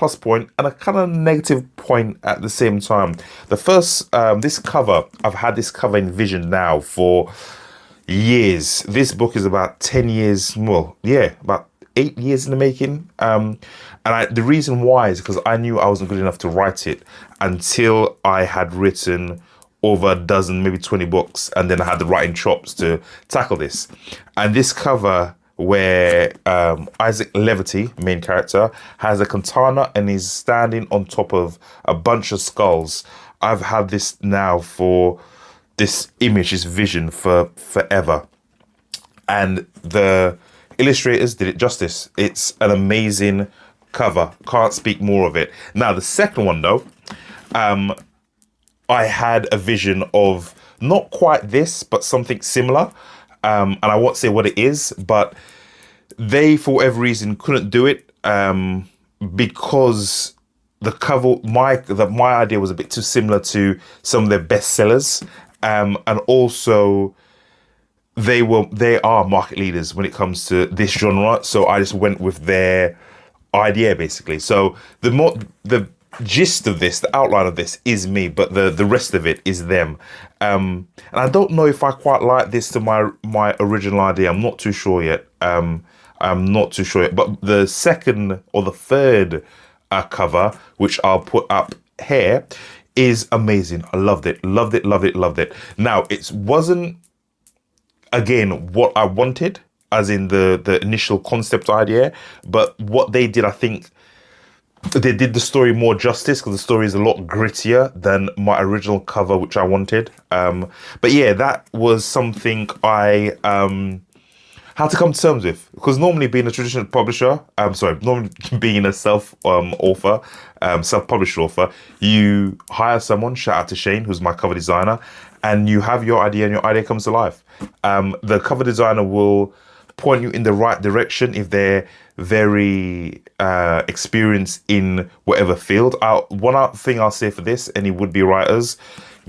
plus point and a kind of negative point at the same time. The first, this cover, I've had this cover envisioned now for years. This book is about 10 years, well, yeah, about 8 years in the making. The reason why is because I knew I wasn't good enough to write it until I had written over a dozen, maybe 20 books, and then I had the writing chops to tackle this. And this cover where Isaac Levity, main character, has a katana and is standing on top of a bunch of skulls. I've had this now for this image, this vision for forever. And the illustrators did it justice. It's an amazing cover. Can't speak more of it. Now, the second one, though, I had a vision of not quite this, but something similar. And I won't say what it is, but they, for whatever reason, couldn't do it because the cover, my idea was a bit too similar to some of their bestsellers, and also they are market leaders when it comes to this genre. So I just went with their idea basically. So the gist of this, the outline of this is me, but the rest of it is them. And I don't know if I quite like this to my original idea. I'm not too sure yet. I'm not too sure yet. But the second or the third cover, which I'll put up here, is amazing. I loved it. Loved it. Loved it. Loved it. Now, it wasn't, again, what I wanted, as in the initial concept idea, but what they did, I think, they did the story more justice because the story is a lot grittier than my original cover, which I wanted. But yeah, that was something I had to come to terms with, because normally being a traditional publisher, normally being a self-published author, you hire someone, shout out to Shane, who's my cover designer, and you have your idea and your idea comes to life. The cover designer will point you in the right direction if they're very experienced in whatever field. One thing I'll say for this, any would-be writers,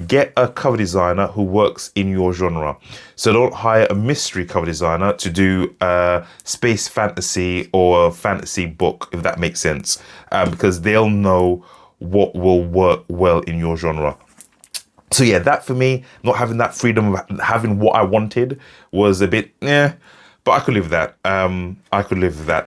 get a cover designer who works in your genre. So don't hire a mystery cover designer to do a space fantasy or a fantasy book, if that makes sense, because they'll know what will work well in your genre. So yeah, that for me, not having that freedom of having what I wanted was a bit, but I could live with that. I could live with that.